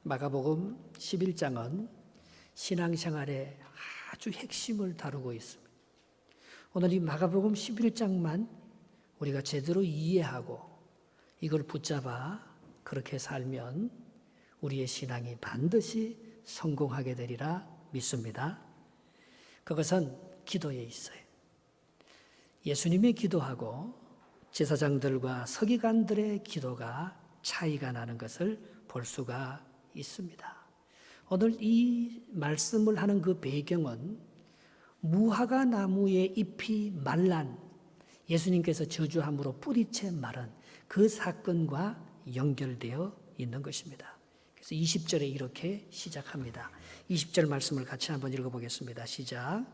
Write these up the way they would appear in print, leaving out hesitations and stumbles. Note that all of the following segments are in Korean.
마가복음 11장은 신앙생활의 아주 핵심을 다루고 있습니다. 오늘 이 마가복음 11장만 우리가 제대로 이해하고 이걸 붙잡아 그렇게 살면 우리의 신앙이 반드시 성공하게 되리라 믿습니다. 그것은 기도에 있어요. 예수님의 기도하고 제사장들과 서기관들의 기도가 차이가 나는 것을 볼 수가 있습니다. 오늘 이 말씀을 하는 그 배경은 무화과 나무의 잎이 말란 예수님께서 저주함으로 뿌리채 마른 그 사건과 연결되어 있는 것입니다. 그래서 20절에 이렇게 시작합니다. 20절 말씀을 같이 한번 읽어보겠습니다. 시작.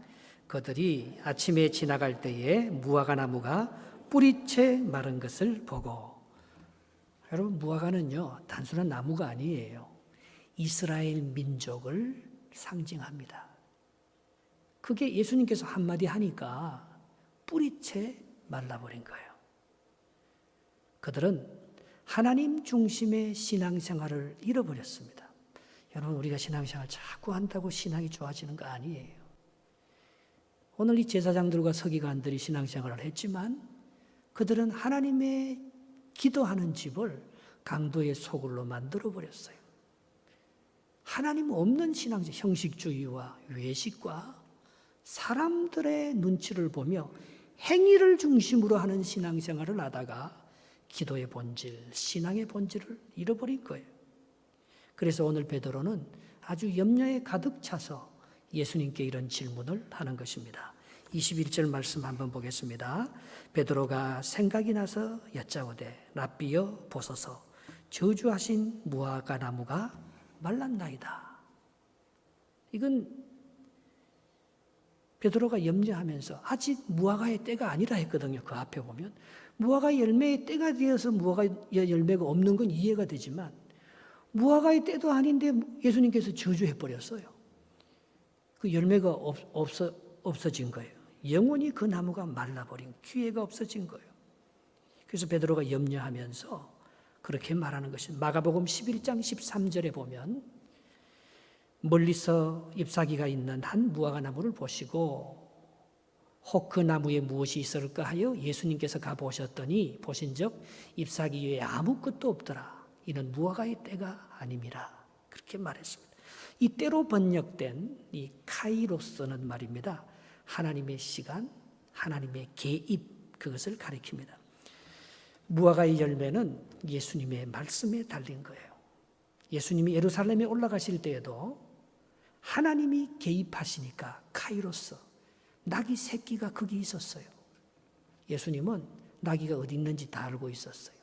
그들이 아침에 지나갈 때에 무화과 나무가 뿌리채 마른 것을 보고, 여러분 무화과는요 단순한 나무가 아니에요. 이스라엘 민족을 상징합니다. 그게 예수님께서 한마디 하니까 뿌리채 말라버린 거예요. 그들은 하나님 중심의 신앙생활을 잃어버렸습니다. 여러분 우리가 신앙생활 자꾸 한다고 신앙이 좋아지는 거 아니에요. 오늘 이 제사장들과 서기관들이 신앙생활을 했지만 그들은 하나님의 기도하는 집을 강도의 소굴로 만들어버렸어요. 하나님 없는 신앙적 형식주의와 외식과 사람들의 눈치를 보며 행위를 중심으로 하는 신앙생활을 하다가 기도의 본질, 신앙의 본질을 잃어버린 거예요. 그래서 오늘 베드로는 아주 염려에 가득 차서 예수님께 이런 질문을 하는 것입니다. 21절 말씀 한번 보겠습니다. 베드로가 생각이 나서 여짜오되 랍비여 보소서 저주하신 무화과 나무가 말랐나이다. 이건 베드로가 염려하면서 아직 무화과의 때가 아니라 했거든요. 그 앞에 보면 무화과 열매의 때가 되어서 무화과 열매가 없는 건 이해가 되지만 무화과의 때도 아닌데 예수님께서 저주해버렸어요. 그 열매가 없어진 거예요. 영원히 그 나무가 말라버린 기회가 없어진 거예요. 그래서 베드로가 염려하면서 그렇게 말하는 것입니다. 마가복음 11장 13절에 보면 멀리서 잎사귀가 있는 한 무화과 나무를 보시고 혹 그 나무에 무엇이 있을까 하여 예수님께서 가보셨더니 보신즉 잎사귀 외에 아무것도 없더라. 이는 무화과의 때가 아님이라. 그렇게 말했습니다. 이 때로 번역된 이 카이로스는 말입니다. 하나님의 시간, 하나님의 개입, 그것을 가리킵니다. 무화과의 열매는 예수님의 말씀에 달린 거예요. 예수님이 예루살렘에 올라가실 때에도 하나님이 개입하시니까 카이로스, 나귀 새끼가 거기 있었어요. 예수님은 나귀가 어디 있는지 다 알고 있었어요.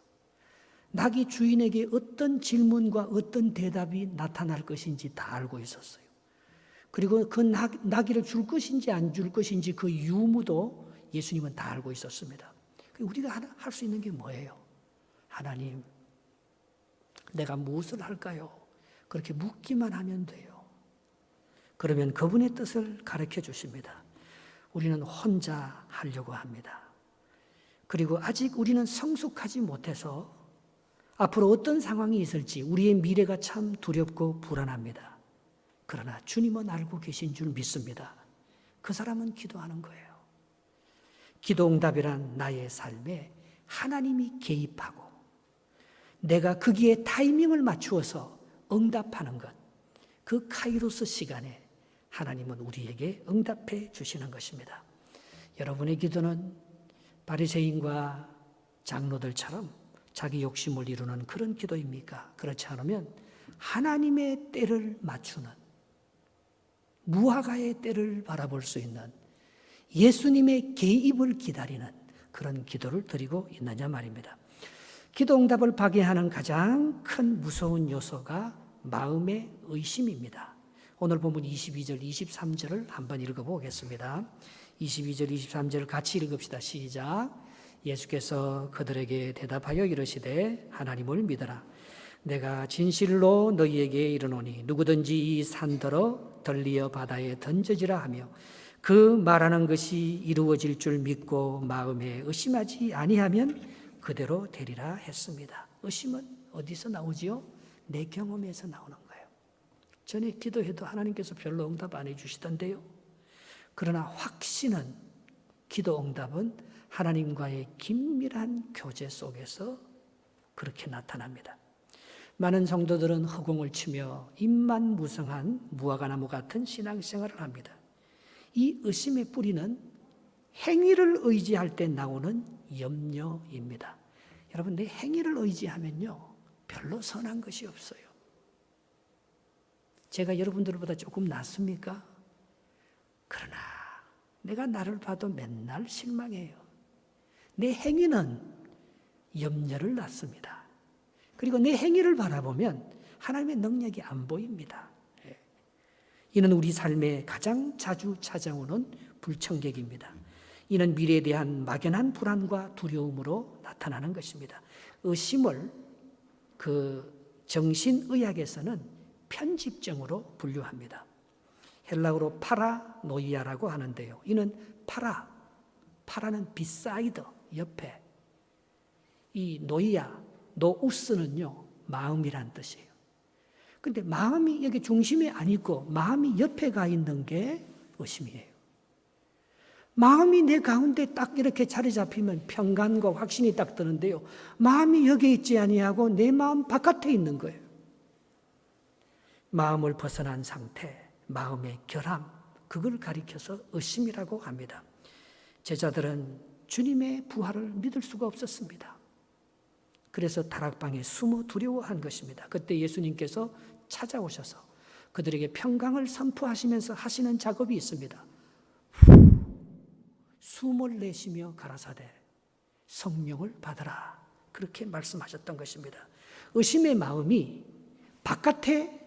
나귀 주인에게 어떤 질문과 어떤 대답이 나타날 것인지 다 알고 있었어요. 그리고 그 나귀를 줄 것인지 안 줄 것인지 그 유무도 예수님은 다 알고 있었습니다. 우리가 할 수 있는 게 뭐예요? 하나님, 내가 무엇을 할까요? 그렇게 묻기만 하면 돼요. 그러면 그분의 뜻을 가르쳐 주십니다. 우리는 혼자 하려고 합니다. 그리고 아직 우리는 성숙하지 못해서 앞으로 어떤 상황이 있을지 우리의 미래가 참 두렵고 불안합니다. 그러나 주님은 알고 계신 줄 믿습니다. 그 사람은 기도하는 거예요. 기도응답이란 나의 삶에 하나님이 개입하고 내가 거기에 타이밍을 맞추어서 응답하는 것, 그 카이로스 시간에 하나님은 우리에게 응답해 주시는 것입니다. 여러분의 기도는 바리새인과 장로들처럼 자기 욕심을 이루는 그런 기도입니까? 그렇지 않으면 하나님의 때를 맞추는, 무화과의 때를 바라볼 수 있는, 예수님의 개입을 기다리는 그런 기도를 드리고 있느냐 말입니다. 기도 응답을 파괴하는 가장 큰 무서운 요소가 마음의 의심입니다. 오늘 본문 22절, 23절을 한번 읽어보겠습니다. 22절, 23절을 같이 읽읍시다. 시작. 예수께서 그들에게 대답하여 이르시되 하나님을 믿어라. 내가 진실로 너희에게 이르노니 누구든지 이 산더러 덜리어 바다에 던져지라 하며 그 말하는 것이 이루어질 줄 믿고 마음에 의심하지 아니하면 그대로 되리라 했습니다. 의심은 어디서 나오지요? 내 경험에서 나오는 거예요. 전에 기도해도 하나님께서 별로 응답 안 해주시던데요. 그러나 확신은, 기도 응답은 하나님과의 긴밀한 교제 속에서 그렇게 나타납니다. 많은 성도들은 허공을 치며 입만무성한 무화과나무 같은 신앙생활을 합니다. 이 의심의 뿌리는 행위를 의지할 때 나오는 염려입니다. 여러분, 내 행위를 의지하면요, 별로 선한 것이 없어요. 제가 여러분들보다 조금 낫습니까? 그러나 내가 나를 봐도 맨날 실망해요. 내 행위는 염려를 낳습니다. 그리고 내 행위를 바라보면 하나님의 능력이 안 보입니다. 이는 우리 삶에 가장 자주 찾아오는 불청객입니다. 이는 미래에 대한 막연한 불안과 두려움으로 나타나는 것입니다. 의심을 정신의학에서는 편집증으로 분류합니다. 헬라어로 파라노이아라고 하는데요. 이는 파라는 비사이드, 옆에. 이 노우스는요, 마음이란 뜻이에요. 근데 마음이 여기 중심에 안 있고 마음이 옆에 가 있는 게 의심이에요. 마음이 내 가운데 딱 이렇게 자리 잡히면 평간과 확신이 딱 드는데요. 마음이 여기 있지 아니하고 내 마음 바깥에 있는 거예요. 마음을 벗어난 상태, 마음의 결함, 그걸 가리켜서 의심이라고 합니다. 제자들은 주님의 부활을 믿을 수가 없었습니다. 그래서 다락방에 숨어 두려워한 것입니다. 그때 예수님께서 찾아오셔서 그들에게 평강을 선포하시면서 하시는 작업이 있습니다. 숨을 내쉬며 가라사대 성령을 받아라, 그렇게 말씀하셨던 것입니다. 의심의 마음이 바깥에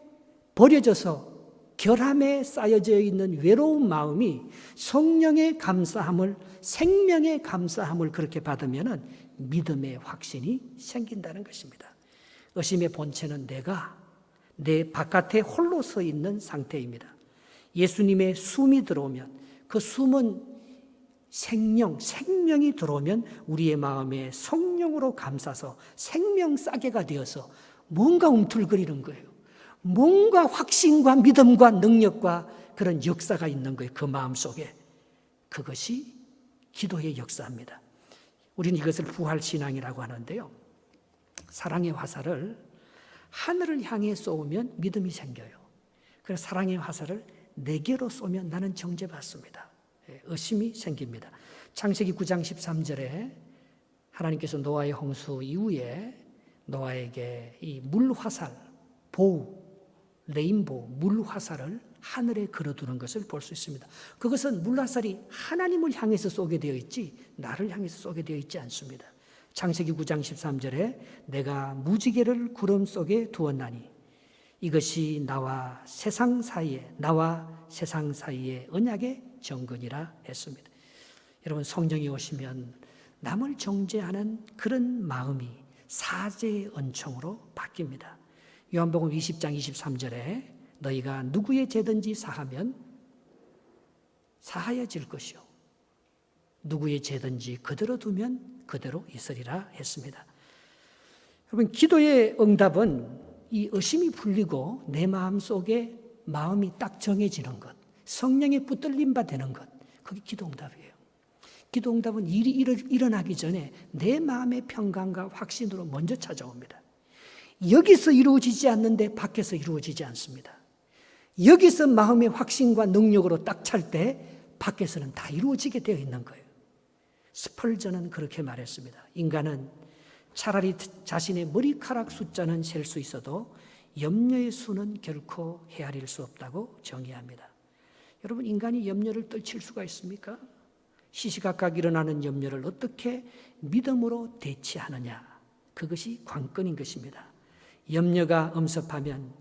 버려져서 결함에 쌓여져 있는 외로운 마음이 성령의 감사함을, 생명의 감사함을 그렇게 받으면 믿음의 확신이 생긴다는 것입니다. 의심의 본체는 내 바깥에 홀로 서 있는 상태입니다. 예수님의 숨이 들어오면, 그 숨은 생명이 들어오면 우리의 마음에 성령으로 감싸서 생명 싸개가 되어서 뭔가 움틀거리는 거예요. 뭔가 확신과 믿음과 능력과 그런 역사가 있는 거예요. 그 마음속에. 그것이 기도의 역사입니다. 우리는 이것을 부활신앙이라고 하는데요. 사랑의 화살을 하늘을 향해 쏘면 믿음이 생겨요. 그래서 사랑의 화살을 내게로 쏘면 나는 정죄받습니다. 의심이 생깁니다. 창세기 9장 13절에 하나님께서 노아의 홍수 이후에 노아에게 이 물화살, 레인보우, 물화살을 하늘에 걸어두는 것을 볼 수 있습니다. 그것은 물화살이 하나님을 향해서 쏘게 되어 있지 나를 향해서 쏘게 되어 있지 않습니다. 창세기 9장 13절에 내가 무지개를 구름 속에 두었나니 이것이 나와 세상 사이의 언약의 정근이라 했습니다. 여러분, 성령이 오시면 남을 정죄하는 그런 마음이 사죄의 은총으로 바뀝니다. 요한복음 20장 23절에 너희가 누구의 죄든지 사하면 사하여질 것이요 누구의 죄든지 그대로 두면 그대로 있으리라 했습니다. 여러분, 기도의 응답은 이 의심이 풀리고 내 마음속에 마음이 딱 정해지는 것, 성령의 붙들림 바 되는 것, 그게 기도 응답이에요. 기도 응답은 일이 일어나기 전에 내 마음의 평강과 확신으로 먼저 찾아옵니다. 여기서 이루어지지 않는데 밖에서 이루어지지 않습니다. 여기서 마음의 확신과 능력으로 딱 찰 때 밖에서는 다 이루어지게 되어 있는 거예요. 스펄전은 그렇게 말했습니다. 인간은 차라리 자신의 머리카락 숫자는 셀 수 있어도 염려의 수는 결코 헤아릴 수 없다고 정의합니다. 여러분, 인간이 염려를 떨칠 수가 있습니까? 시시각각 일어나는 염려를 어떻게 믿음으로 대치하느냐, 그것이 관건인 것입니다. 염려가 엄습하면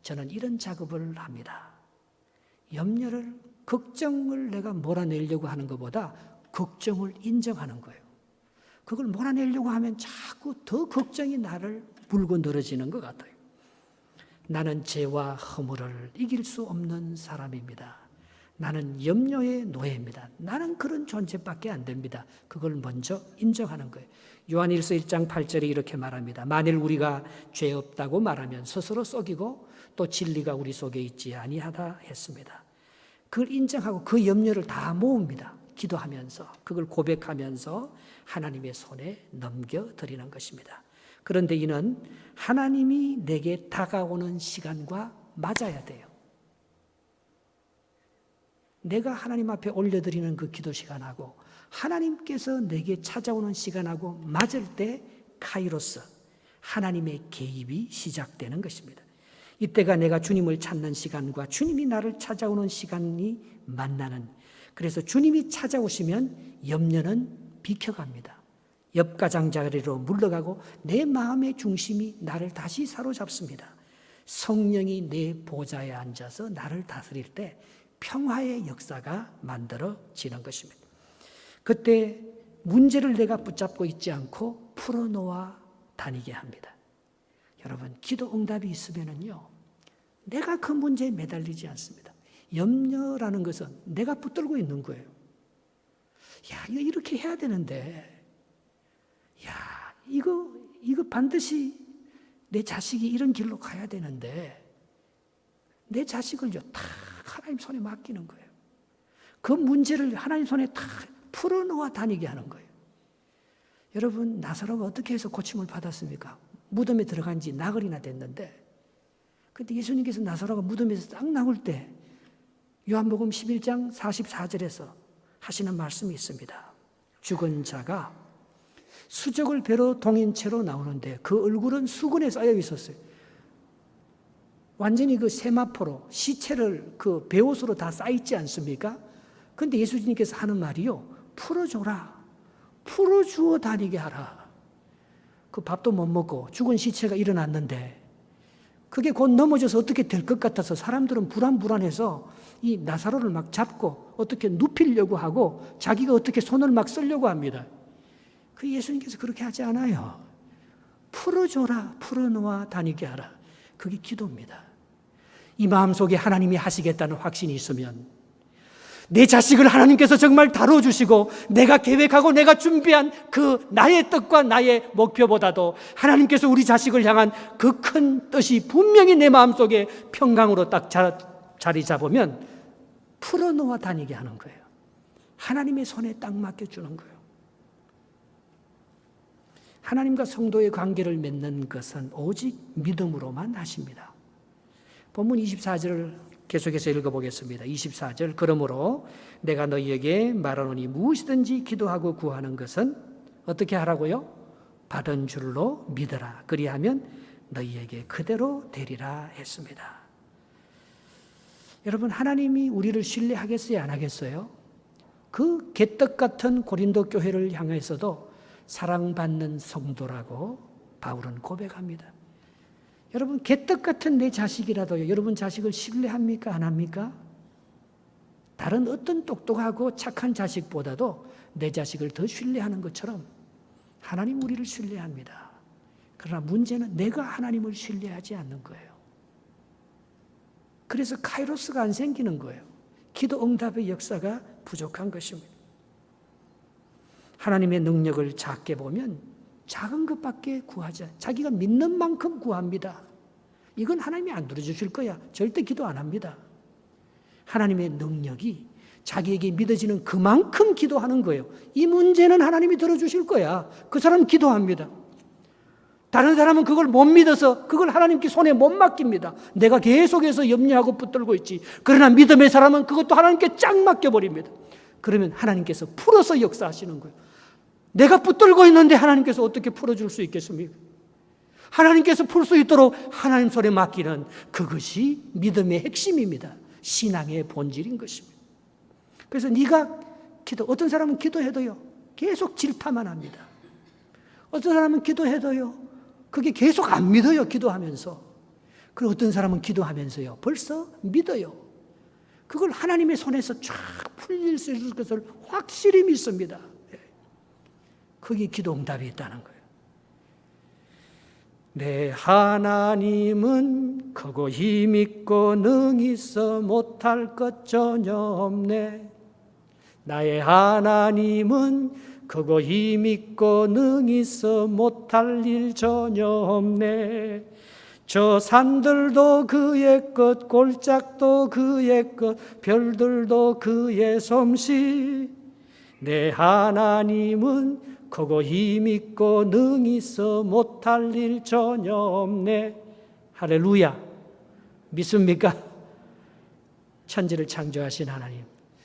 저는 이런 작업을 합니다. 걱정을 내가 몰아내려고 하는 것보다 걱정을 인정하는 거예요. 그걸 몰아내려고 하면 자꾸 더 걱정이 나를 물고 늘어지는 것 같아요. 나는 죄와 허물을 이길 수 없는 사람입니다. 나는 염려의 노예입니다. 나는 그런 존재밖에 안 됩니다. 그걸 먼저 인정하는 거예요. 요한일서 1장 8절에 이렇게 말합니다. 만일 우리가 죄 없다고 말하면 스스로 속이고 또 진리가 우리 속에 있지 아니하다 했습니다. 그걸 인정하고 그 염려를 다 모읍니다. 기도하면서 그걸 고백하면서 하나님의 손에 넘겨드리는 것입니다. 그런데 이는 하나님이 내게 다가오는 시간과 맞아야 돼요. 내가 하나님 앞에 올려드리는 그 기도 시간하고 하나님께서 내게 찾아오는 시간하고 맞을 때 카이로스, 하나님의 개입이 시작되는 것입니다. 이때가 내가 주님을 찾는 시간과 주님이 나를 찾아오는 시간이 만나는, 그래서 주님이 찾아오시면 염려는 비켜갑니다. 옆가장자리로 물러가고 내 마음의 중심이 나를 다시 사로잡습니다. 성령이 내 보좌에 앉아서 나를 다스릴 때 평화의 역사가 만들어지는 것입니다. 그때 문제를 내가 붙잡고 있지 않고 풀어놓아 다니게 합니다. 여러분, 기도 응답이 있으면요, 내가 그 문제에 매달리지 않습니다. 염려라는 것은 내가 붙들고 있는 거예요. 야, 이거 이렇게 해야 되는데, 야, 이거 반드시 내 자식이 이런 길로 가야 되는데, 내 자식을요, 다 하나님 손에 맡기는 거예요. 그 문제를 하나님 손에 다 풀어놓아 다니게 하는 거예요. 여러분, 나사로가 어떻게 해서 고침을 받았습니까? 무덤에 들어간 지 나흘이나 됐는데, 그때 예수님께서 나사로가 무덤에서 딱 나올 때 요한복음 11장 44절에서 하시는 말씀이 있습니다. 죽은 자가 수족을 배로 동인 채로 나오는데 그 얼굴은 수건에 쌓여 있었어요. 완전히 그 세마포로 시체를 그 베옷으로 다 쌓이지 않습니까? 그런데 예수님께서 하는 말이요, 풀어줘라, 풀어주어 다니게 하라. 그 밥도 못 먹고 죽은 시체가 일어났는데 그게 곧 넘어져서 어떻게 될 것 같아서 사람들은 불안해서 이 나사로를 막 잡고 어떻게 눕히려고 하고 자기가 어떻게 손을 막 쓰려고 합니다. 그 예수님께서 그렇게 하지 않아요. 풀어줘라, 풀어놓아 다니게 하라. 그게 기도입니다. 이 마음속에 하나님이 하시겠다는 확신이 있으면 내 자식을 하나님께서 정말 다뤄주시고 내가 계획하고 내가 준비한 그 나의 뜻과 나의 목표보다도 하나님께서 우리 자식을 향한 그 큰 뜻이 분명히 내 마음속에 평강으로 딱 자리 잡으면 풀어놓아 다니게 하는 거예요. 하나님의 손에 딱 맡겨주는 거예요. 하나님과 성도의 관계를 맺는 것은 오직 믿음으로만 하십니다. 본문 24절을 계속해서 읽어보겠습니다. 24절, 그러므로 내가 너희에게 말하노니 무엇이든지 기도하고 구하는 것은 어떻게 하라고요? 받은 줄로 믿어라. 그리하면 너희에게 그대로 되리라 했습니다. 여러분, 하나님이 우리를 신뢰하겠어요, 안 하겠어요? 그 개떡 같은 고린도 교회를 향해서도 사랑받는 성도라고 바울은 고백합니다. 여러분, 개떡 같은 내 자식이라도요, 여러분 자식을 신뢰합니까, 안 합니까? 다른 어떤 똑똑하고 착한 자식보다도 내 자식을 더 신뢰하는 것처럼 하나님 우리를 신뢰합니다. 그러나 문제는 내가 하나님을 신뢰하지 않는 거예요. 그래서 카이로스가 안 생기는 거예요. 기도 응답의 역사가 부족한 것입니다. 하나님의 능력을 작게 보면 작은 것밖에 구하지 않아요. 자기가 믿는 만큼 구합니다. 이건 하나님이 안 들어주실 거야. 절대 기도 안 합니다. 하나님의 능력이 자기에게 믿어지는 그만큼 기도하는 거예요. 이 문제는 하나님이 들어주실 거야. 그 사람은 기도합니다. 다른 사람은 그걸 못 믿어서 그걸 하나님께 손에 못 맡깁니다. 내가 계속해서 염려하고 붙들고 있지. 그러나 믿음의 사람은 그것도 하나님께 쫙 맡겨버립니다. 그러면 하나님께서 풀어서 역사하시는 거예요. 내가 붙들고 있는데 하나님께서 어떻게 풀어줄 수 있겠습니까? 하나님께서 풀 수 있도록 하나님 손에 맡기는 그것이 믿음의 핵심입니다. 신앙의 본질인 것입니다. 그래서 네가 어떤 사람은 기도해도요, 계속 질타만 합니다. 어떤 사람은 기도해도요, 그게 계속 안 믿어요, 기도하면서. 그리고 어떤 사람은 기도하면서요, 벌써 믿어요. 그걸 하나님의 손에서 쫙 풀릴 수 있을 것을 확실히 믿습니다. 거기에 기도 응답이 있다는 거예요. 내 하나님은 크고 힘있고 능히 있어 못할 것 전혀 없네. 나의 하나님은 크고 힘있고 능히 있어 못할 일 전혀 없네. 저 산들도 그의 것, 골짜기도 그의 것, 별들도 그의 솜씨. 내 하나님은 크고 힘있고 능히 있어 못할 일 전혀 없네. 할렐루야. 믿습니까? 천지를 창조하신 하나님,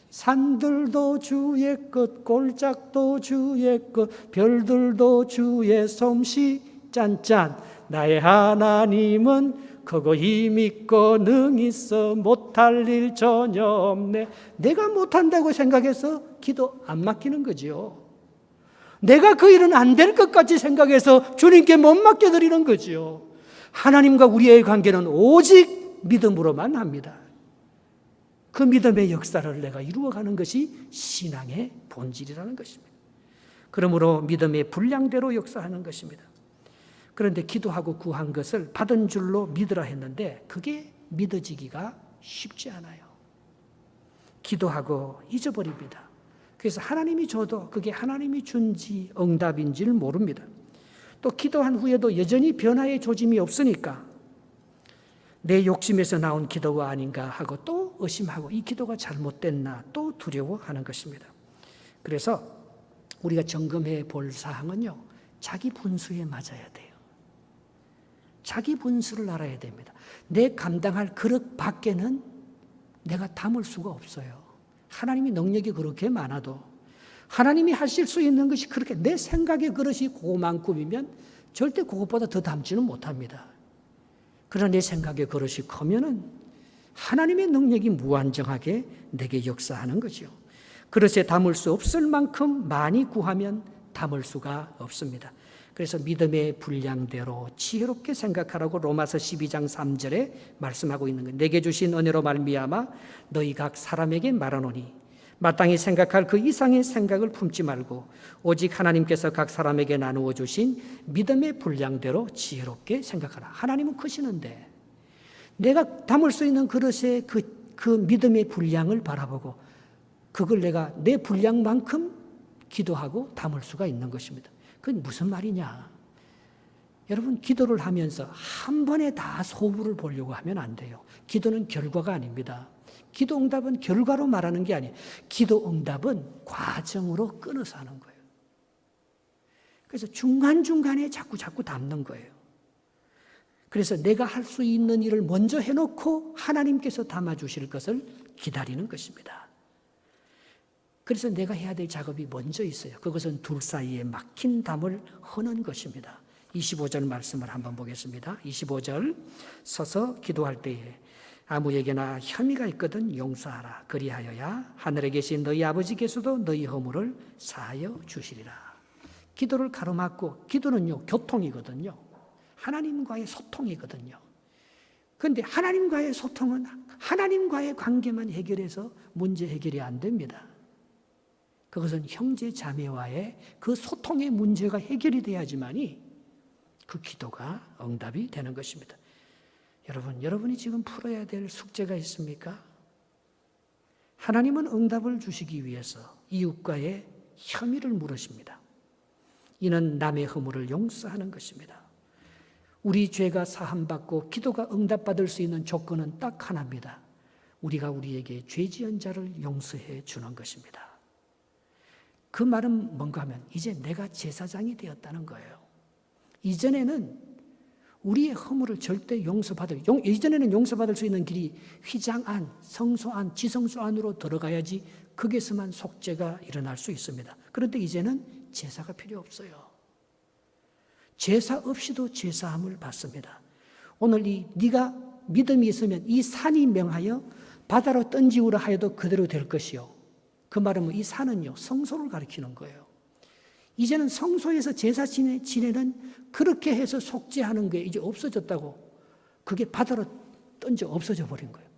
산들도 주의 것, 골짜기도 주의 것, 별들도 주의 솜씨. 짠짠. 나의 하나님은 크고 힘있고 능히 있어 못할 일 전혀 없네. 내가 못한다고 생각해서 기도 안 맡기는 거지요. 내가 그 일은 안 될 것 같이 생각해서 주님께 못 맡겨드리는 거지요. 하나님과 우리의 관계는 오직 믿음으로만 합니다. 그 믿음의 역사를 내가 이루어가는 것이 신앙의 본질이라는 것입니다. 그러므로 믿음의 분량대로 역사하는 것입니다. 그런데 기도하고 구한 것을 받은 줄로 믿으라 했는데 그게 믿어지기가 쉽지 않아요. 기도하고 잊어버립니다. 그래서 하나님이 줘도 그게 하나님이 준지 응답인지를 모릅니다. 또 기도한 후에도 여전히 변화의 조짐이 없으니까 내 욕심에서 나온 기도가 아닌가 하고 또 의심하고 이 기도가 잘못됐나 또 두려워하는 것입니다. 그래서 우리가 점검해 볼 사항은요, 자기 분수에 맞아야 돼요. 자기 분수를 알아야 됩니다. 내 감당할 그릇 밖에는 내가 담을 수가 없어요. 하나님이 능력이 그렇게 많아도 하나님이 하실 수 있는 것이 그렇게 내 생각의 그릇이 그만큼이면 절대 그것보다 더 담지는 못합니다. 그러나 내 생각의 그릇이 크면은 하나님의 능력이 무한정하게 내게 역사하는 거죠. 그릇에 담을 수 없을 만큼 많이 구하면 담을 수가 없습니다. 그래서 믿음의 분량대로 지혜롭게 생각하라고 로마서 12장 3절에 말씀하고 있는 거예요. 내게 주신 은혜로 말미암아 너희 각 사람에게 말하노니 마땅히 생각할 그 이상의 생각을 품지 말고 오직 하나님께서 각 사람에게 나누어 주신 믿음의 분량대로 지혜롭게 생각하라. 하나님은 크시는데 내가 담을 수 있는 그릇에 그 믿음의 분량을 바라보고 그걸 내가 내 분량만큼 기도하고 담을 수가 있는 것입니다. 그건 무슨 말이냐? 여러분, 기도를 하면서 한 번에 다 소부를 보려고 하면 안 돼요. 기도는 결과가 아닙니다. 기도 응답은 결과로 말하는 게 아니에요. 기도 응답은 과정으로 끊어서 하는 거예요. 그래서 중간중간에 자꾸 담는 거예요. 그래서 내가 할 수 있는 일을 먼저 해놓고 하나님께서 담아주실 것을 기다리는 것입니다. 그래서 내가 해야 될 작업이 먼저 있어요. 그것은 둘 사이에 막힌 담을 허는 것입니다. 25절 말씀을 한번 보겠습니다. 25절 서서 기도할 때에 아무에게나 혐의가 있거든 용서하라. 그리하여야 하늘에 계신 너희 아버지께서도 너희 허물을 사하여 주시리라. 기도를 가로막고 기도는요 교통이거든요. 하나님과의 소통이거든요. 그런데 하나님과의 소통은 하나님과의 관계만 해결해서 문제 해결이 안 됩니다. 그것은 형제 자매와의 그 소통의 문제가 해결이 돼야지만이 그 기도가 응답이 되는 것입니다. 여러분이 지금 풀어야 될 숙제가 있습니까? 하나님은 응답을 주시기 위해서 이웃과의 혐의를 물으십니다. 이는 남의 허물을 용서하는 것입니다. 우리 죄가 사함받고 기도가 응답받을 수 있는 조건은 딱 하나입니다. 우리가 우리에게 죄 지은 자를 용서해 주는 것입니다. 그 말은 뭔가 하면 이제 내가 제사장이 되었다는 거예요. 이전에는 우리의 허물을 절대 이전에는 용서받을 수 있는 길이 휘장 안, 성소 안, 지성소 안으로 들어가야지 거기서만 속죄가 일어날 수 있습니다. 그런데 이제는 제사가 필요 없어요. 제사 없이도 제사함을 받습니다. 오늘 네가 믿음이 있으면 이 산이 명하여 바다로 던지우라 하여도 그대로 될 것이요. 그 말은 이 산은요 성소를 가리키는 거예요. 이제는 성소에서 제사 지내는 그렇게 해서 속죄하는 게 이제 없어졌다고, 그게 바다로 던져 없어져 버린 거예요.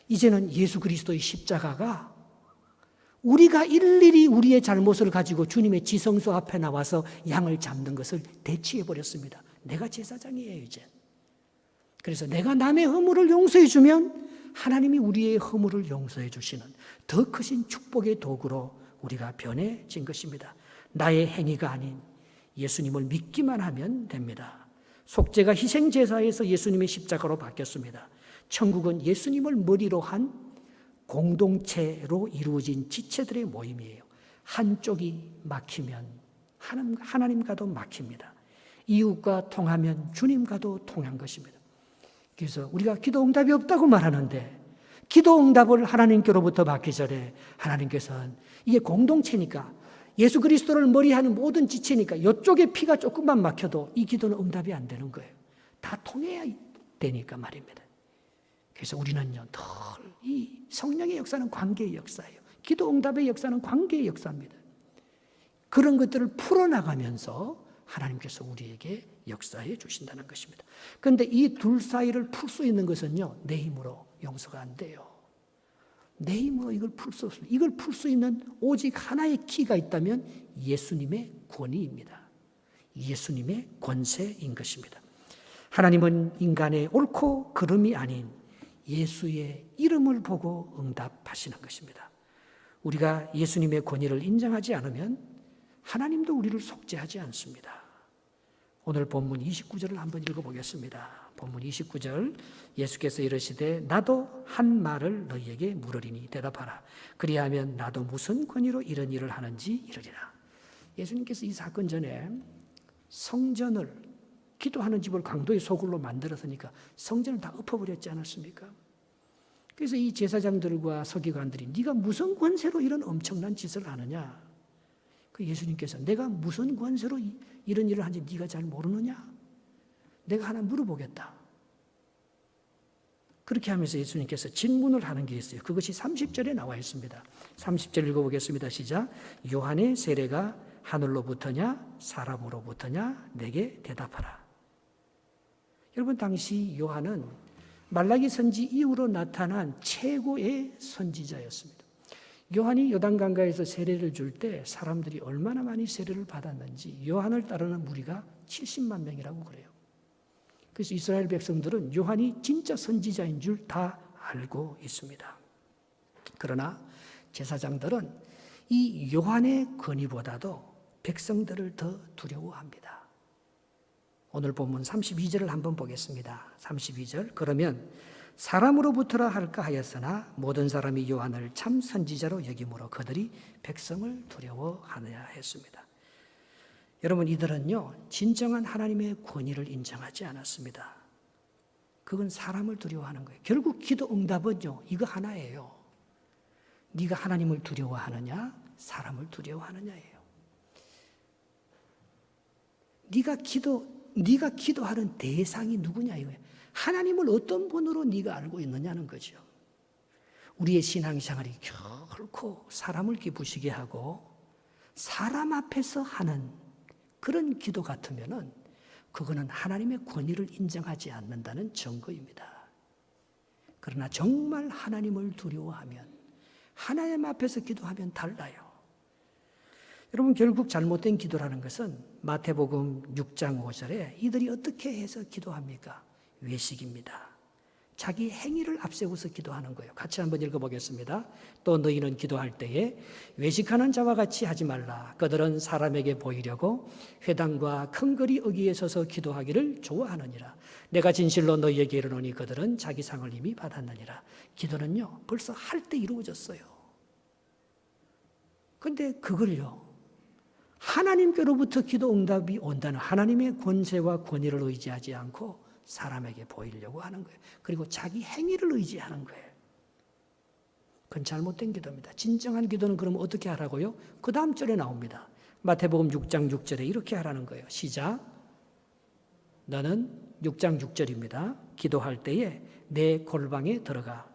이제는 예수 그리스도의 십자가가 우리가 일일이 우리의 잘못을 가지고 주님의 지성소 앞에 나와서 양을 잡는 것을 대치해 버렸습니다. 내가 제사장이에요, 이제. 그래서 내가 남의 허물을 용서해 주면 하나님이 우리의 허물을 용서해 주시는 더 크신 축복의 도구로 우리가 변해진 것입니다. 나의 행위가 아닌 예수님을 믿기만 하면 됩니다. 속죄가 희생제사에서 예수님의 십자가로 바뀌었습니다. 천국은 예수님을 머리로 한 공동체로 이루어진 지체들의 모임이에요. 한쪽이 막히면 하나님과도 막힙니다. 이웃과 통하면 주님과도 통한 것입니다. 그래서 우리가 기도 응답이 없다고 말하는데 기도 응답을 하나님께로부터 받기 전에 하나님께서는 이게 공동체니까 예수 그리스도를 머리하는 모든 지체니까 이쪽에 피가 조금만 막혀도 이 기도는 응답이 안 되는 거예요. 다 통해야 되니까 말입니다. 그래서 우리는요, 늘 이 성령의 역사는 관계의 역사예요. 기도 응답의 역사는 관계의 역사입니다. 그런 것들을 풀어나가면서 하나님께서 우리에게 역사해 주신다는 것입니다. 그런데 이 둘 사이를 풀 수 있는 것은요, 내 힘으로 용서가 안 돼요. 내 힘으로 이걸 풀 수 없습니다. 이걸 풀 수 있는 오직 하나의 키가 있다면 예수님의 권위입니다. 예수님의 권세인 것입니다. 하나님은 인간의 옳고 그름이 아닌 예수의 이름을 보고 응답하시는 것입니다. 우리가 예수님의 권위를 인정하지 않으면 하나님도 우리를 속죄하지 않습니다. 오늘 본문 29절을 한번 읽어보겠습니다. 본문 29절 예수께서 이르시되 나도 한 말을 너희에게 물으리니 대답하라. 그리하면 나도 무슨 권위로 이런 일을 하는지 이르리라. 예수님께서 이 사건 전에 성전을 기도하는 집을 강도의 소굴로 만들었으니까 성전을 다 엎어버렸지 않았습니까? 그래서 이 제사장들과 서기관들이 네가 무슨 권세로 이런 엄청난 짓을 하느냐? 그 예수님께서 내가 무슨 권세로 이런 일을 하는지 네가 잘 모르느냐? 내가 하나 물어보겠다. 그렇게 하면서 예수님께서 질문을 하는 게 있어요. 그것이 30절에 나와 있습니다. 30절 읽어보겠습니다. 시작. 요한의 세례가 하늘로부터냐 사람으로부터냐 내게 대답하라. 여러분, 당시 요한은 말라기 선지 이후로 나타난 최고의 선지자였습니다. 요한이 요단강가에서 세례를 줄 때 사람들이 얼마나 많이 세례를 받았는지 요한을 따르는 무리가 70만 명이라고 그래요. 그래서 이스라엘 백성들은 요한이 진짜 선지자인 줄 다 알고 있습니다. 그러나 제사장들은 이 요한의 권위보다도 백성들을 더 두려워합니다. 오늘 본문 32절을 한번 보겠습니다. 32절. 그러면 사람으로부터라 할까 하였으나 모든 사람이 요한을 참 선지자로 여김으로 그들이 백성을 두려워하느냐 했습니다. 여러분, 이들은요 진정한 하나님의 권위를 인정하지 않았습니다. 그건 사람을 두려워하는 거예요. 결국 기도 응답은요 이거 하나예요. 네가 하나님을 두려워하느냐 사람을 두려워하느냐예요. 네가 기도하는 대상이 누구냐 이거예요. 하나님을 어떤 분으로 네가 알고 있느냐는 거죠. 우리의 신앙생활이 결코 사람을 기쁘시게 하고 사람 앞에서 하는 그런 기도 같으면은 그거는 하나님의 권위를 인정하지 않는다는 증거입니다. 그러나 정말 하나님을 두려워하면 하나님 앞에서 기도하면 달라요. 여러분, 결국 잘못된 기도라는 것은 마태복음 6장 5절에 이들이 어떻게 해서 기도합니까? 외식입니다. 자기 행위를 앞세워서 기도하는 거예요. 같이 한번 읽어보겠습니다. 또 너희는 기도할 때에 외식하는 자와 같이 하지 말라. 그들은 사람에게 보이려고 회당과 큰 거리 어귀에 서서 기도하기를 좋아하느니라. 내가 진실로 너희에게 이르노니 그들은 자기 상을 이미 받았느니라. 기도는요 벌써 할 때 이루어졌어요. 그런데 그걸요 하나님께로부터 기도 응답이 온다는 하나님의 권세와 권위를 의지하지 않고 사람에게 보이려고 하는 거예요. 그리고 자기 행위를 의지하는 거예요. 그건 잘못된 기도입니다. 진정한 기도는 그러면 어떻게 하라고요? 그 다음 절에 나옵니다. 마태복음 6장 6절에 이렇게 하라는 거예요. 시작. 너는 6장 6절입니다. 기도할 때에 내 골방에 들어가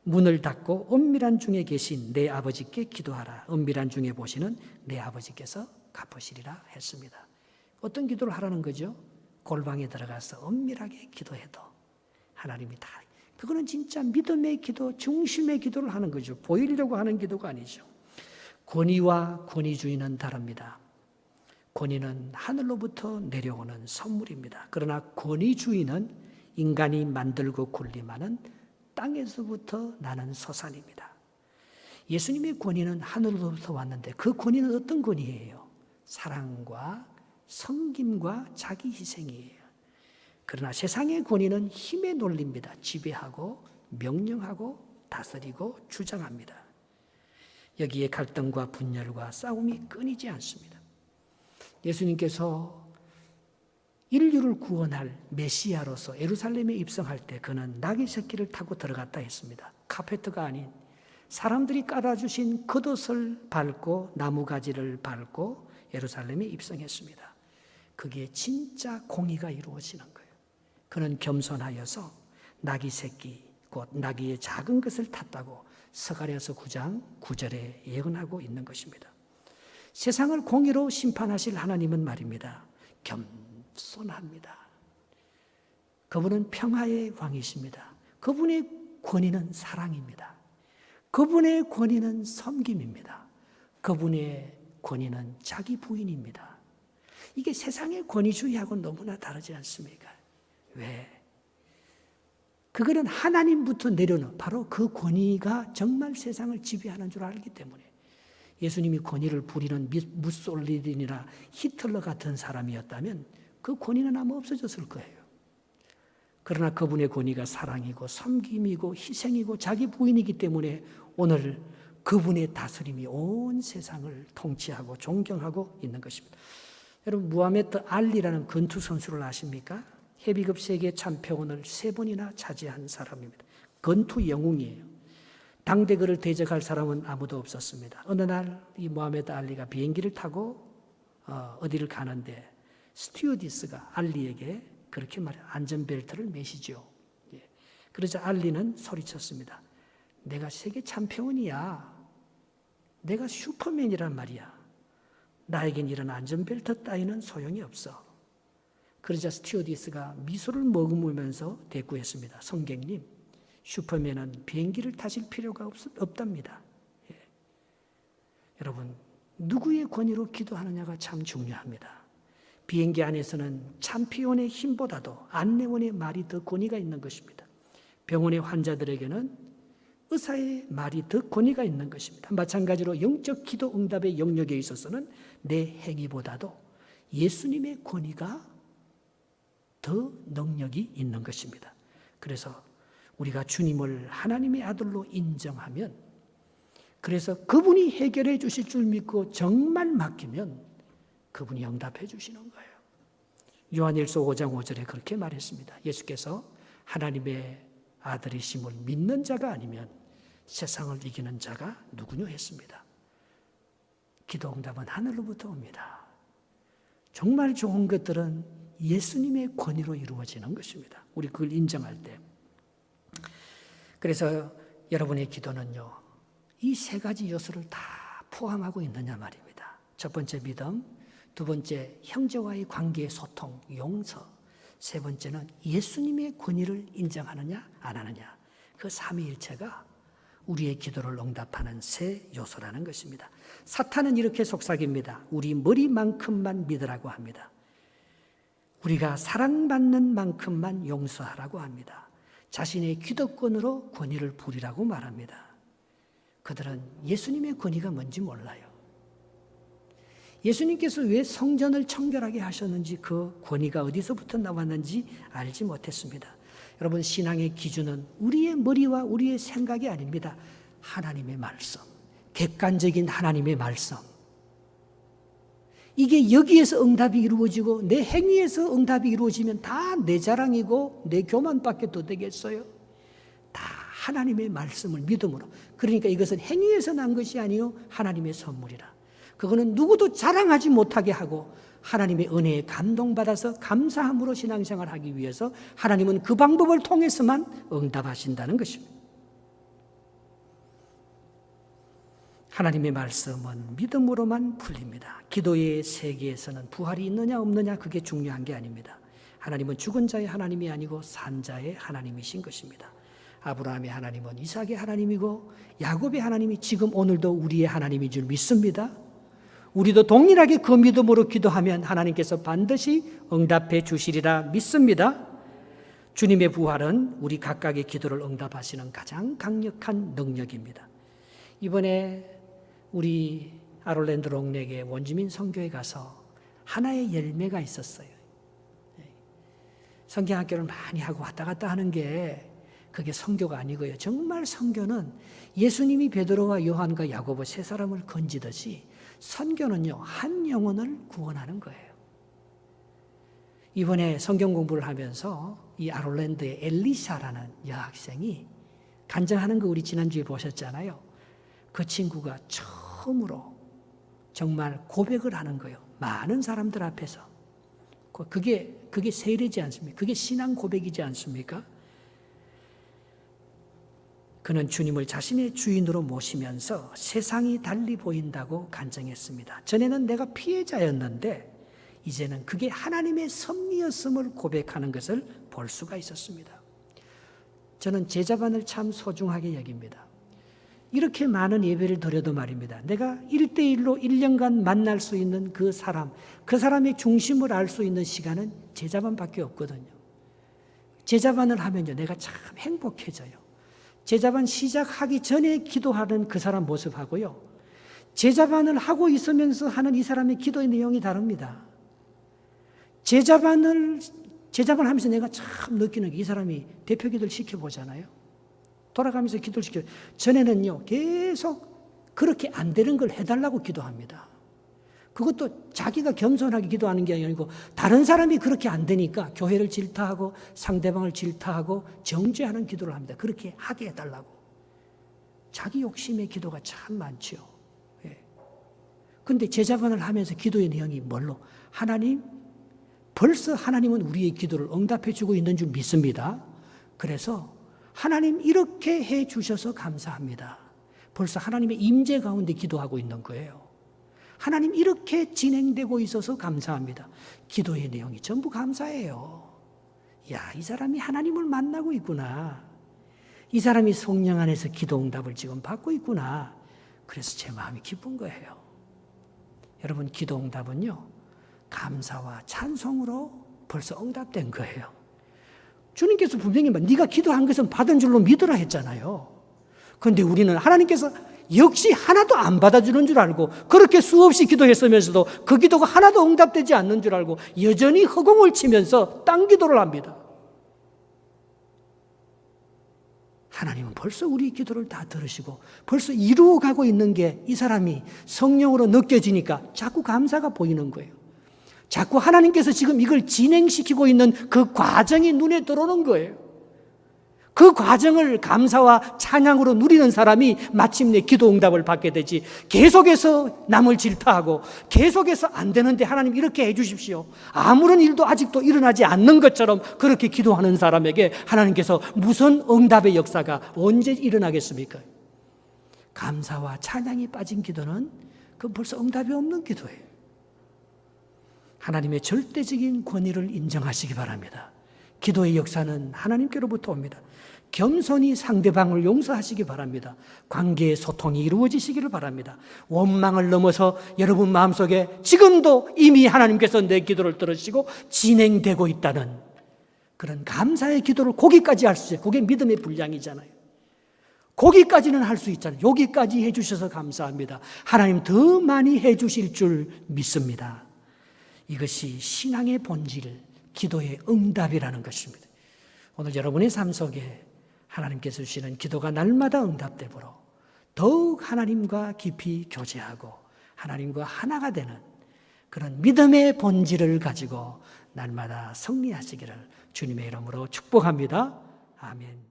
문을 닫고 은밀한 중에 계신 내 아버지께 기도하라. 은밀한 중에 보시는 내 아버지께서 갚으시리라 했습니다. 어떤 기도를 하라는 거죠? 골방에 들어가서 은밀하게 기도해도 하나님이 다, 그거는 진짜 믿음의 기도, 중심의 기도를 하는 거죠. 보이려고 하는 기도가 아니죠. 권위와 권위주의는 다릅니다. 권위는 하늘로부터 내려오는 선물입니다. 그러나 권위 주인은 인간이 만들고 군림하는 땅에서부터 나는 소산입니다. 예수님의 권위는 하늘로부터 왔는데 그 권위는 어떤 권위예요? 사랑과 섬김과 자기 희생이에요. 그러나 세상의 권위는 힘의 논리입니다. 지배하고 명령하고 다스리고 주장합니다. 여기에 갈등과 분열과 싸움이 끊이지 않습니다. 예수님께서 인류를 구원할 메시아로서 예루살렘에 입성할 때 그는 나귀 새끼를 타고 들어갔다 했습니다. 카페트가 아닌 사람들이 깔아주신 겉옷을 밟고 나무가지를 밟고 예루살렘에 입성했습니다. 그게 진짜 공의가 이루어지는 거예요. 그는 겸손하여서 나귀 새끼, 곧 나귀의 작은 것을 탔다고 스가랴서 9장 9절에 예언하고 있는 것입니다. 세상을 공의로 심판하실 하나님은 말입니다. 겸손합니다. 그분은 평화의 왕이십니다. 그분의 권위는 사랑입니다. 그분의 권위는 섬김입니다. 그분의 권위는 자기 부인입니다. 이게 세상의 권위주의하고는 너무나 다르지 않습니까? 왜? 그거는 하나님부터 내려오는 바로 그 권위가 정말 세상을 지배하는 줄 알기 때문에 예수님이 권위를 부리는 무솔리니나 히틀러 같은 사람이었다면 그 권위는 아마 없어졌을 거예요. 그러나 그분의 권위가 사랑이고 섬김이고 희생이고 자기 부인이기 때문에 오늘 그분의 다스림이 온 세상을 통치하고 존경하고 있는 것입니다. 여러분 무하메드 알리라는 권투 선수를 아십니까? 헤비급 세계 챔피언을 3번이나 차지한 사람입니다. 권투 영웅이에요. 당대 그를 대적할 사람은 아무도 없었습니다. 어느 날 이 무하메드 알리가 비행기를 타고 어디를 가는데 스튜어디스가 알리에게 그렇게 말해요. 안전벨트를 매시죠. 그러자 알리는 소리쳤습니다. 내가 세계 챔피언이야. 내가 슈퍼맨이란 말이야. 나에겐 이런 안전벨트 따위는 소용이 없어. 그러자 스튜어디스가 미소를 머금으면서 대꾸했습니다. 성객님, 슈퍼맨은 비행기를 타실 필요가 없답니다. 여러분, 누구의 권위로 기도하느냐가 참 중요합니다. 비행기 안에서는 챔피언의 힘보다도 안내원의 말이 더 권위가 있는 것입니다. 병원의 환자들에게는 의사의 말이 더 권위가 있는 것입니다. 마찬가지로 영적 기도 응답의 영역에 있어서는 내 행위보다도 예수님의 권위가 더 능력이 있는 것입니다. 그래서 우리가 주님을 하나님의 아들로 인정하면, 그래서 그분이 해결해 주실 줄 믿고 정말 맡기면 그분이 응답해 주시는 거예요. 요한일서 5장 5절에 그렇게 말했습니다. 예수께서 하나님의 아들이심을 믿는 자가 아니면 세상을 이기는 자가 누구냐 했습니다. 기도 응답은 하늘로부터 옵니다. 정말 좋은 것들은 예수님의 권위로 이루어지는 것입니다. 우리 그걸 인정할 때. 그래서 여러분의 기도는요, 이 3가지 요소를 다 포함하고 있느냐 말입니다. 첫 번째 믿음, 두 번째 형제와의 관계의 소통, 용서, 세 번째는 예수님의 권위를 인정하느냐 안 하느냐. 그 삼위일체가 우리의 기도를 응답하는 세 요소라는 것입니다. 사탄은 이렇게 속삭입니다. 우리 머리만큼만 믿으라고 합니다. 우리가 사랑받는 만큼만 용서하라고 합니다. 자신의 기도권으로 권위를 부리라고 말합니다. 그들은 예수님의 권위가 뭔지 몰라요. 예수님께서 왜 성전을 청결하게 하셨는지, 그 권위가 어디서부터 나왔는지 알지 못했습니다. 여러분, 신앙의 기준은 우리의 머리와 우리의 생각이 아닙니다. 하나님의 말씀, 객관적인 하나님의 말씀. 이게 여기에서 응답이 이루어지고 내 행위에서 응답이 이루어지면 다 내 자랑이고 내 교만밖에 더 되겠어요? 다 하나님의 말씀을 믿음으로. 그러니까 이것은 행위에서 난 것이 아니요 하나님의 선물이라. 그거는 누구도 자랑하지 못하게 하고 하나님의 은혜에 감동받아서 감사함으로 신앙생활을 하기 위해서 하나님은 그 방법을 통해서만 응답하신다는 것입니다. 하나님의 말씀은 믿음으로만 풀립니다. 기도의 세계에서는 부활이 있느냐 없느냐 그게 중요한 게 아닙니다. 하나님은 죽은 자의 하나님이 아니고 산 자의 하나님이신 것입니다. 아브라함의 하나님은 이삭의 하나님이고 야곱의 하나님이 지금 오늘도 우리의 하나님인 줄 믿습니다. 우리도 동일하게 그 믿음으로 기도하면 하나님께서 반드시 응답해 주시리라 믿습니다. 주님의 부활은 우리 각각의 기도를 응답하시는 가장 강력한 능력입니다. 이번에 우리 아롤랜드 롱렉의 원주민 선교에 가서 하나의 열매가 있었어요. 성경학교를 많이 하고 왔다 갔다 하는 게 그게 선교가 아니고요. 정말 선교는 예수님이 베드로와 요한과 야고보 세 사람을 건지듯이 선교는요, 한 영혼을 구원하는 거예요. 이번에 성경 공부를 하면서 이 아롤랜드의 엘리샤라는 여학생이 간증하는 거 우리 지난주에 보셨잖아요. 그 친구가 처음으로 정말 고백을 하는 거예요. 많은 사람들 앞에서. 그게 세례지 않습니까? 그게 신앙 고백이지 않습니까? 그는 주님을 자신의 주인으로 모시면서 세상이 달리 보인다고 간증했습니다. 전에는 내가 피해자였는데 이제는 그게 하나님의 섭리였음을 고백하는 것을 볼 수가 있었습니다. 저는 제자반을 참 소중하게 여깁니다. 이렇게 많은 예배를 드려도 말입니다. 내가 1대1로 1년간 만날 수 있는 그 사람의 중심을 알 수 있는 시간은 제자반밖에 없거든요. 제자반을 하면요, 내가 참 행복해져요. 제자반 시작하기 전에 기도하는 그 사람 모습하고요, 제자반을 하고 있으면서 하는 이 사람의 기도의 내용이 다릅니다. 제자반 하면서 내가 참 느끼는 게 이 사람이 대표 기도를 시켜보잖아요. 돌아가면서 기도를 시켜요. 전에는요, 계속 그렇게 안 되는 걸 해달라고 기도합니다. 그것도 자기가 겸손하게 기도하는 게 아니고 다른 사람이 그렇게 안 되니까 교회를 질타하고 상대방을 질타하고 정죄하는 기도를 합니다. 그렇게 하게 해달라고. 자기 욕심의 기도가 참 많죠. 그런데 제자반을 하면서 기도의 내용이 뭘로? 벌써 하나님은 우리의 기도를 응답해 주고 있는 줄 믿습니다. 그래서 하나님 이렇게 해 주셔서 감사합니다. 벌써 하나님의 임재 가운데 기도하고 있는 거예요. 하나님 이렇게 진행되고 있어서 감사합니다. 기도의 내용이 전부 감사해요. 야, 이 사람이 하나님을 만나고 있구나. 이 사람이 성령 안에서 기도 응답을 지금 받고 있구나. 그래서 제 마음이 기쁜 거예요. 여러분, 기도 응답은요, 감사와 찬송으로 벌써 응답된 거예요. 주님께서 분명히 네가 기도한 것은 받은 줄로 믿으라 했잖아요. 그런데 우리는 하나님께서 역시 하나도 안 받아주는 줄 알고 그렇게 수없이 기도했으면서도 그 기도가 하나도 응답되지 않는 줄 알고 여전히 허공을 치면서 딴 기도를 합니다. 하나님은 벌써 우리 기도를 다 들으시고 벌써 이루어가고 있는 게 이 사람이 성령으로 느껴지니까 자꾸 감사가 보이는 거예요. 자꾸 하나님께서 지금 이걸 진행시키고 있는 그 과정이 눈에 들어오는 거예요. 그 과정을 감사와 찬양으로 누리는 사람이 마침내 기도 응답을 받게 되지, 계속해서 남을 질타하고 계속해서 안 되는데 하나님 이렇게 해 주십시오, 아무런 일도 아직도 일어나지 않는 것처럼 그렇게 기도하는 사람에게 하나님께서 무슨 응답의 역사가 언제 일어나겠습니까? 감사와 찬양이 빠진 기도는 그건 벌써 응답이 없는 기도예요. 하나님의 절대적인 권위를 인정하시기 바랍니다. 기도의 역사는 하나님께로부터 옵니다. 겸손히 상대방을 용서하시기 바랍니다. 관계의 소통이 이루어지시기를 바랍니다. 원망을 넘어서 여러분 마음속에 지금도 이미 하나님께서 내 기도를 들으시고 진행되고 있다는 그런 감사의 기도를 거기까지 할 수 있어요. 그게 믿음의 분량이잖아요. 거기까지는 할 수 있잖아요. 여기까지 해주셔서 감사합니다. 하나님 더 많이 해주실 줄 믿습니다. 이것이 신앙의 본질, 기도의 응답이라는 것입니다. 오늘 여러분의 삶 속에 하나님께서 주시는 기도가 날마다 응답되므로 더욱 하나님과 깊이 교제하고 하나님과 하나가 되는 그런 믿음의 본질을 가지고 날마다 승리하시기를 주님의 이름으로 축복합니다. 아멘.